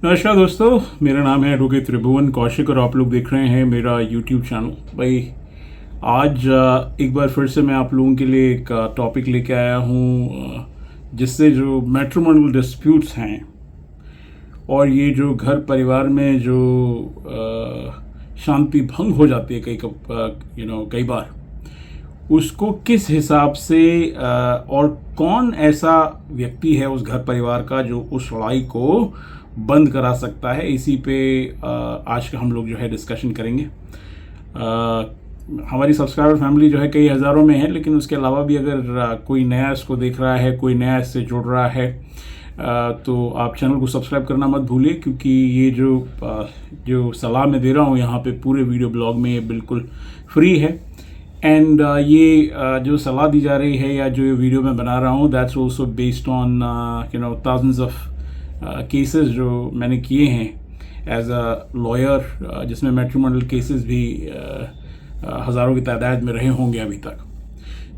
नमस्कार दोस्तों, मेरा नाम है एडवोकेट त्रिभुवन कौशिक और आप लोग देख रहे हैं मेरा यूट्यूब चैनल। भाई आज एक बार फिर से मैं आप लोगों के लिए एक टॉपिक लेके आया हूँ, जिससे जो मैट्रिमोनियल डिस्प्यूट्स हैं और ये जो घर परिवार में जो शांति भंग हो जाती है कई बार, उसको किस हिसाब से और कौन ऐसा व्यक्ति है उस घर परिवार का जो उस लड़ाई को बंद करा सकता है, इसी पे आज का हम लोग जो है डिस्कशन करेंगे। हमारी सब्सक्राइबर फैमिली जो है कई हज़ारों में है, लेकिन उसके अलावा भी अगर कोई नया इसको देख रहा है, कोई नया इससे जुड़ रहा है, तो आप चैनल को सब्सक्राइब करना मत भूलिए, क्योंकि ये जो सलाह मैं दे रहा हूँ यहाँ पे पूरे वीडियो ब्लॉग में ये बिल्कुल फ्री है। एंड ये जो सलाह दी जा रही है या जो ये वीडियो मैं बना रहा हूँ, that's also based on thousands of cases जो मैंने किए हैं एज अ लॉयर, जिसमें मैट्रिमोनियल केसेस भी हज़ारों की तादाद में रहे होंगे अभी तक।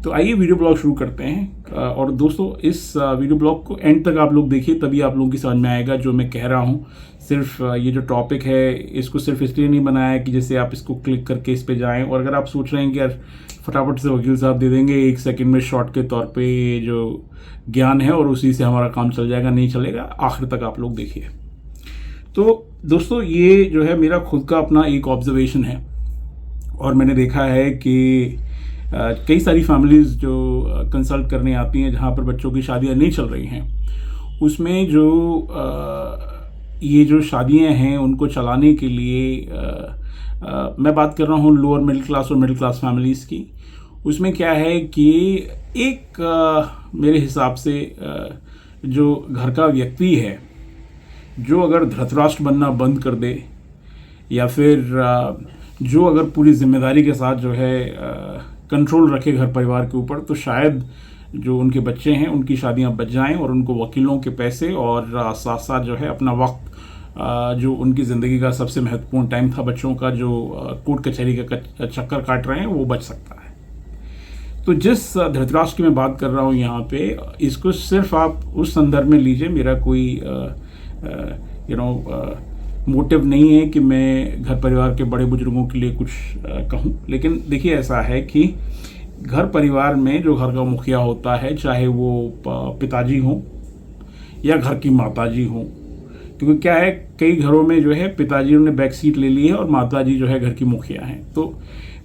तो आइए वीडियो ब्लॉग शुरू करते हैं। और दोस्तों, इस वीडियो ब्लॉग को एंड तक आप लोग देखिए, तभी आप लोगों की समझ में आएगा जो मैं कह रहा हूँ। सिर्फ ये जो टॉपिक है, इसको सिर्फ इसलिए नहीं बनाया है कि जैसे आप इसको क्लिक करके इस पे जाएं, और अगर आप सोच रहे हैं कि यार फटाफट से वकील साहब दे देंगे 1 सेकंड में शॉर्ट के तौर पे ये जो ज्ञान है और उसी से हमारा काम चल जाएगा, नहीं चलेगा। आखिर तक आप लोग देखिए। तो दोस्तों, ये जो है मेरा खुद का अपना एक ऑब्जर्वेशन है, और मैंने देखा है कि कई सारी फैमिलीज़ जो कंसल्ट करने आती हैं जहाँ पर बच्चों की शादियाँ नहीं चल रही हैं, उसमें ये जो शादियाँ हैं उनको चलाने के लिए मैं बात कर रहा हूँ लोअर मिडिल क्लास और मिडिल क्लास फैमिलीज़ की। उसमें क्या है कि एक मेरे हिसाब से जो घर का व्यक्ति है, जो अगर धृतराष्ट्र बनना बंद कर दे, या फिर जो अगर पूरी जिम्मेदारी के साथ जो है कंट्रोल रखे घर परिवार के ऊपर, तो शायद जो उनके बच्चे हैं उनकी शादियां बच जाएं और उनको वकीलों के पैसे और साथ साथ जो है अपना वक्त, जो उनकी ज़िंदगी का सबसे महत्वपूर्ण टाइम था बच्चों का, जो कोर्ट कचहरी का चक्कर काट रहे हैं, वो बच सकता है। तो जिस धृतराष्ट्र की मैं बात कर रहा हूँ यहाँ पे, इसको सिर्फ आप उस संदर्भ में लीजिए। मेरा कोई मोटिव नहीं है कि मैं घर परिवार के बड़े बुजुर्गों के लिए कुछ कहूँ, लेकिन देखिए ऐसा है कि घर परिवार में जो घर का मुखिया होता है, चाहे वो पिताजी हों या घर की माताजी हों, क्योंकि क्या है, कई घरों में जो है पिताजी ने बैक सीट ले ली है और माताजी जो है घर की मुखिया हैं। तो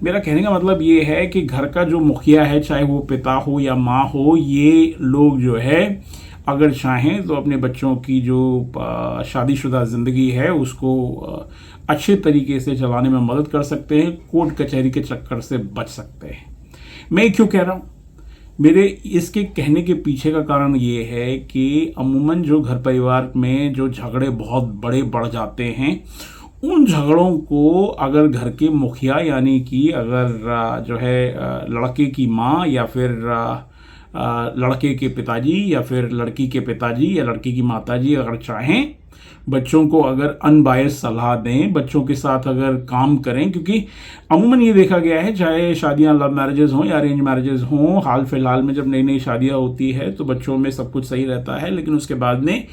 मेरा कहने का मतलब ये है कि घर का जो मुखिया है, चाहे वो पिता हो या माँ हो, ये लोग जो है अगर चाहें तो अपने बच्चों की जो शादीशुदा ज़िंदगी है उसको अच्छे तरीके से चलाने में मदद कर सकते हैं, कोर्ट कचहरी के चक्कर से बच सकते हैं। मैं क्यों कह रहा हूँ? मेरे इसके कहने के पीछे का कारण ये है कि अमूमन जो घर परिवार में जो झगड़े बहुत बड़े बढ़ जाते हैं, उन झगड़ों को अगर घर के मुखिया, यानी कि अगर जो है लड़के की माँ या फिर लड़के के पिताजी या फिर लड़की के पिताजी या लड़की की माताजी अगर चाहें, बच्चों को अगर अनबायस सलाह दें, बच्चों के साथ अगर काम करें, क्योंकि अमूमन ये देखा गया है, चाहे शादियां लव मैरिजेज हों या अरेंज मैरिजेज हों, हाल फिलहाल में जब नई नई शादियां होती है तो बच्चों में सब कुछ सही रहता है, लेकिन उसके बाद में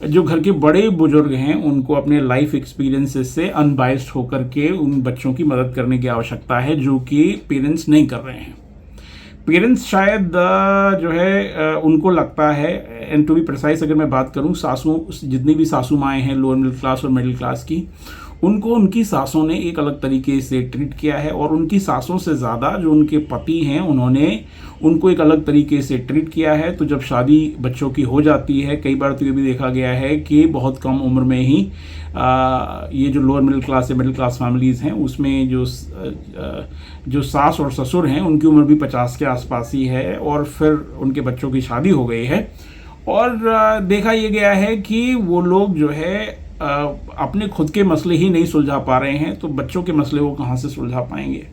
जो घर के बड़े बुजुर्ग हैं उनको अपने लाइफ एक्सपीरियंसेस से अनबायस्ड होकर के उन बच्चों की मदद करने की आवश्यकता है, जो कि पेरेंट्स नहीं कर रहे हैं। पेरेंट्स शायद जो है उनको लगता है, एंड टू बी प्रिसाइज अगर मैं बात करूं, सासू, जितनी भी सासू माएँ हैं लोअर मिडिल क्लास और मिडिल क्लास की, उनको उनकी सासों ने एक अलग तरीके से ट्रीट किया है, और उनकी सासों से ज़्यादा जो उनके पति हैं उन्होंने उनको एक अलग तरीके से ट्रीट किया है। तो जब शादी बच्चों की हो जाती है, कई बार तो ये भी देखा गया है कि बहुत कम उम्र में ही ये जो लोअर मिडिल क्लास या मिडिल क्लास फैमिलीज़ हैं, उसमें जो सास और ससुर हैं उनकी उम्र भी 50 के आसपास ही है, और फिर उनके बच्चों की शादी हो गई है, और देखा ये गया है कि वो लोग जो है अपने खुद के मसले ही नहीं सुलझा पा रहे हैं, तो बच्चों के मसले वो कहाँ से सुलझा पाएंगे।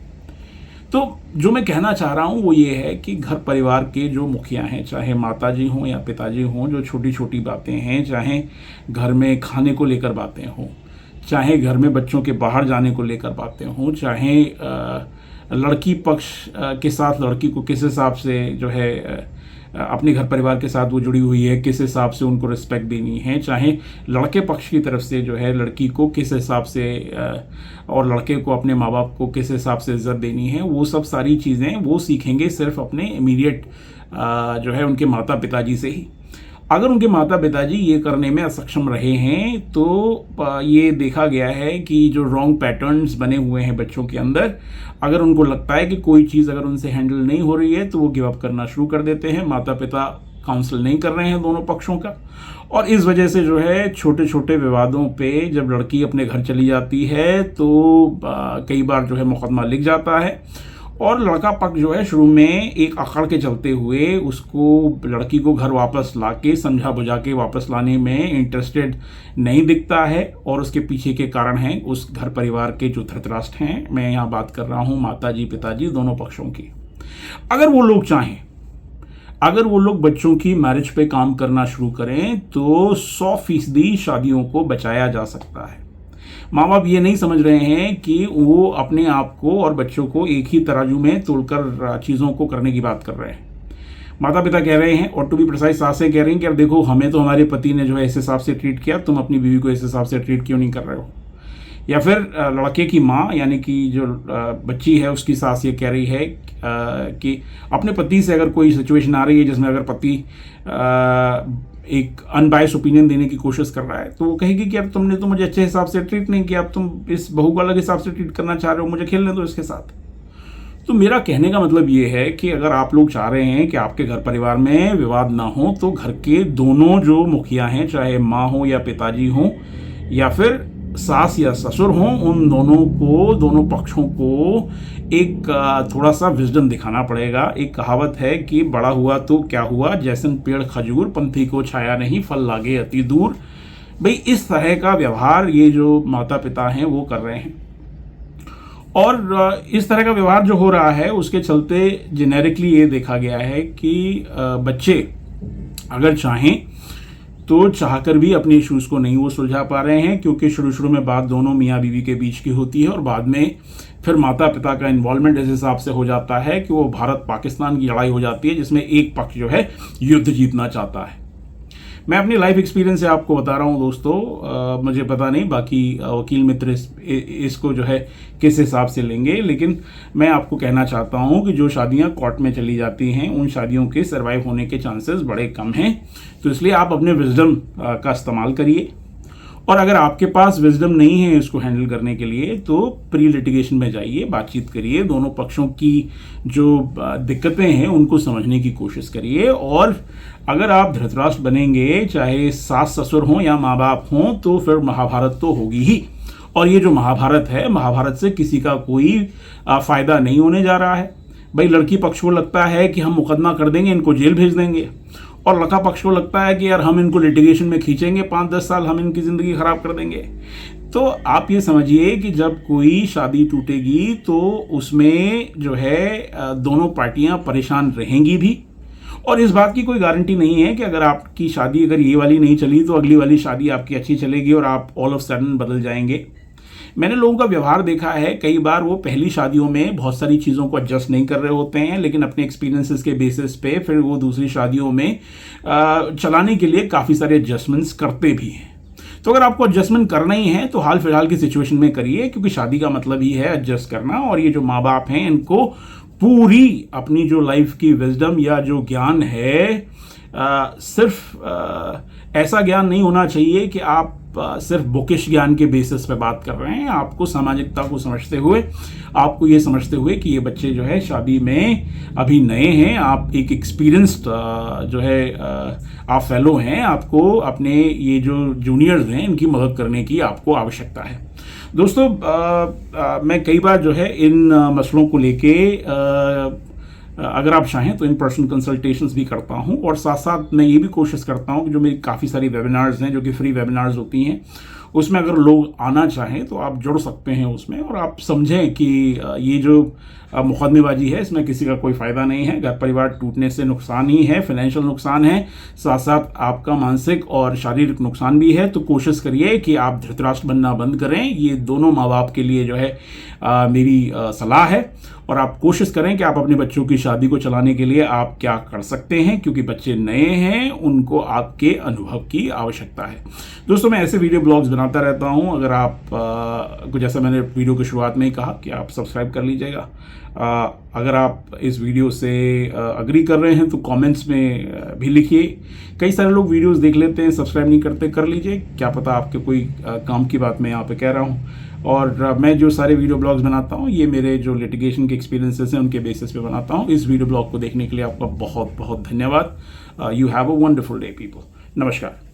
तो जो मैं कहना चाह रहा हूँ वो ये है कि घर परिवार के जो मुखिया हैं, चाहे माताजी हों या पिताजी हों, जो छोटी छोटी बातें हैं, चाहे घर में खाने को लेकर बातें हों, चाहे घर में बच्चों के बाहर जाने को लेकर बातें हों, चाहे लड़की पक्ष के साथ लड़की को किस हिसाब से जो है अपने घर परिवार के साथ वो जुड़ी हुई है, किस हिसाब से उनको रिस्पेक्ट देनी है, चाहे लड़के पक्ष की तरफ से जो है लड़की को किस हिसाब से और लड़के को अपने माँ बाप को किस हिसाब से इज्जत देनी है, वो सब सारी चीज़ें वो सीखेंगे सिर्फ अपने इमीडिएट जो है उनके माता पिताजी से ही। अगर उनके माता पिताजी ये करने में असक्षम रहे हैं तो ये देखा गया है कि जो रॉन्ग पैटर्न्स बने हुए हैं बच्चों के अंदर, अगर उनको लगता है कि कोई चीज़ अगर उनसे हैंडल नहीं हो रही है तो वो गिव अप करना शुरू कर देते हैं। माता पिता काउंसिल नहीं कर रहे हैं दोनों पक्षों का, और इस वजह से जो है छोटे छोटे विवादों पे जब लड़की अपने घर चली जाती है तो कई बार जो है मुकदमा लिख जाता है, और लड़का पक्ष जो है शुरू में एक अकड़ के चलते हुए उसको लड़की को घर वापस लाके समझा बुझा के वापस लाने में इंटरेस्टेड नहीं दिखता है, और उसके पीछे के कारण हैं उस घर परिवार के जो धृतराष्ट्र हैं। मैं यहाँ बात कर रहा हूँ माताजी पिताजी दोनों पक्षों की। अगर वो लोग चाहें, अगर वो लोग बच्चों की मैरिज पे काम करना शुरू करें तो 100% शादियों को बचाया जा सकता है। माँ बाप ये नहीं समझ रहे हैं कि वो अपने आप को और बच्चों को एक ही तराजू में तोलकर चीज़ों को करने की बात कर रहे हैं। माता पिता कह रहे हैं, और टू बी प्रिसाइज सासें कह रही हैं कि अब देखो हमें तो हमारे पति ने जो है इस हिसाब से ट्रीट किया, तुम अपनी बीवी को इस हिसाब से ट्रीट क्यों नहीं कर रहे हो। या फिर लड़के की माँ यानी कि जो बच्ची है उसकी सास ये कह रही है कि अपने पति से अगर कोई सिचुएशन आ रही है जिसमें अगर पति एक अनबायस्ड ओपिनियन देने की कोशिश कर रहा है तो वो कहेगी कि अब तुमने तो मुझे अच्छे हिसाब से ट्रीट नहीं किया, अब तुम इस बहू को अलग हिसाब से ट्रीट करना चाह रहे हो, मुझे खेलने दो इसके साथ। तो मेरा कहने का मतलब ये है कि अगर आप लोग चाह रहे हैं कि आपके घर परिवार में विवाद ना हो तो घर के दोनों जो मुखिया हैं, चाहे माँ हो या पिताजी हों या फिर सास या ससुर हों, उन दोनों पक्षों को एक थोड़ा सा विजडम दिखाना पड़ेगा। एक कहावत है कि बड़ा हुआ तो क्या हुआ, जैसन पेड़ खजूर, पंथी को छाया नहीं, फल लागे अति दूर। भाई इस तरह का व्यवहार ये जो माता पिता हैं वो कर रहे हैं, और इस तरह का व्यवहार जो हो रहा है उसके चलते जेनेरिकली ये देखा गया है कि बच्चे अगर चाहें तो चाहकर भी अपने इश्यूज़ को नहीं वो सुलझा पा रहे हैं, क्योंकि शुरू में बात दोनों मियाँ बीवी के बीच की होती है और बाद में फिर माता पिता का इन्वॉल्वमेंट इस हिसाब से हो जाता है कि वो भारत पाकिस्तान की लड़ाई हो जाती है जिसमें एक पक्ष जो है युद्ध जीतना चाहता है। मैं अपनी लाइफ एक्सपीरियंस से आपको बता रहा हूँ दोस्तों, मुझे पता नहीं बाकी वकील मित्र इसको जो है किस हिसाब से लेंगे, लेकिन मैं आपको कहना चाहता हूँ कि जो शादियाँ कोर्ट में चली जाती हैं उन शादियों के सर्वाइव होने के चांसेस बड़े कम हैं। तो इसलिए आप अपने विजडम का इस्तेमाल करिए, और अगर आपके पास विजडम नहीं है इसको हैंडल करने के लिए तो प्री लिटिगेशन में जाइए, बातचीत करिए, दोनों पक्षों की जो दिक्कतें हैं उनको समझने की कोशिश करिए। और अगर आप धृतराष्ट्र बनेंगे, चाहे सास ससुर हों या माँ बाप हों, तो फिर महाभारत तो होगी ही। और ये जो महाभारत है, महाभारत से किसी का कोई फायदा नहीं होने जा रहा है। भाई लड़की पक्ष को लगता है कि हम मुकदमा कर देंगे, इनको जेल भेज देंगे, और लड़का पक्ष को लगता है कि यार हम इनको लिटिगेशन में खींचेंगे, 5-10 साल हम इनकी ज़िंदगी ख़राब कर देंगे। तो आप ये समझिए कि जब कोई शादी टूटेगी तो उसमें जो है दोनों पार्टियां परेशान रहेंगी भी, और इस बात की कोई गारंटी नहीं है कि अगर आपकी शादी अगर ये वाली नहीं चली तो अगली वाली शादी आपकी अच्छी चलेगी और आप ऑल ऑफ सडन बदल जाएंगे। मैंने लोगों का व्यवहार देखा है, कई बार वो पहली शादियों में बहुत सारी चीज़ों को एडजस्ट नहीं कर रहे होते हैं, लेकिन अपने एक्सपीरियंसेस के बेसिस पे फिर वो दूसरी शादियों में चलाने के लिए काफ़ी सारे एडजस्टमेंट्स करते भी हैं। तो अगर आपको एडजस्टमेंट करना ही है तो हाल फिलहाल की सिचुएशन में करिए, क्योंकि शादी का मतलब ही है एडजस्ट करना। और ये जो माँ बाप हैं इनको पूरी अपनी जो लाइफ की विजडम या जो ज्ञान है, सिर्फ ऐसा ज्ञान नहीं होना चाहिए कि आप सिर्फ बुकिश ज्ञान के बेसिस पे बात कर रहे हैं। आपको सामाजिकता को समझते हुए, आपको ये समझते हुए कि ये बच्चे जो है शादी में अभी नए हैं, आप एक एक्सपीरियंस्ड जो है आप फेलो हैं, आपको अपने ये जो जूनियर्स हैं इनकी मदद करने की आपको आवश्यकता है। दोस्तों मैं कई बार जो है इन मसलों को लेके अगर आप चाहें तो इन पर्सनल कंसल्टेशंस भी करता हूं, और साथ साथ मैं ये भी कोशिश करता हूं कि जो मेरी काफ़ी सारी वेबिनार्स हैं जो कि फ्री वेबिनार्स होती हैं उसमें अगर लोग आना चाहें तो आप जुड़ सकते हैं उसमें, और आप समझें कि ये जो मुकदमेबाजी है इसमें किसी का कोई फ़ायदा नहीं है। घर परिवार टूटने से नुकसान ही है, फाइनेंशियल नुकसान है, साथ साथ आपका मानसिक और शारीरिक नुकसान भी है। तो कोशिश करिए कि आप धृतराष्ट्र बनना बंद करें। ये दोनों माँ बाप के लिए जो है मेरी सलाह है। और आप कोशिश करें कि आप अपने बच्चों की शादी को चलाने के लिए आप क्या कर सकते हैं, क्योंकि बच्चे नए हैं, उनको आपके अनुभव की आवश्यकता है। दोस्तों, मैं ऐसे वीडियो ब्लॉग्स बनाता रहता हूं। अगर आप कुछ ऐसा, मैंने वीडियो की शुरुआत में ही कहा कि आप सब्सक्राइब कर लीजिएगा। अगर आप इस वीडियो से अग्री कर रहे हैं तो कमेंट्स में भी लिखिए। कई सारे लोग वीडियोस देख लेते हैं, सब्सक्राइब नहीं करते, कर लीजिए। क्या पता आपके कोई काम की बात मैं यहाँ पे कह रहा हूँ। और मैं जो सारे वीडियो ब्लॉग्स बनाता हूँ ये मेरे जो लिटिगेशन के एक्सपीरियंसेस हैं उनके बेसिस पे बनाता हूँ। इस वीडियो ब्लॉग को देखने के लिए आपका बहुत बहुत धन्यवाद। You have a wonderful day people. नमस्कार।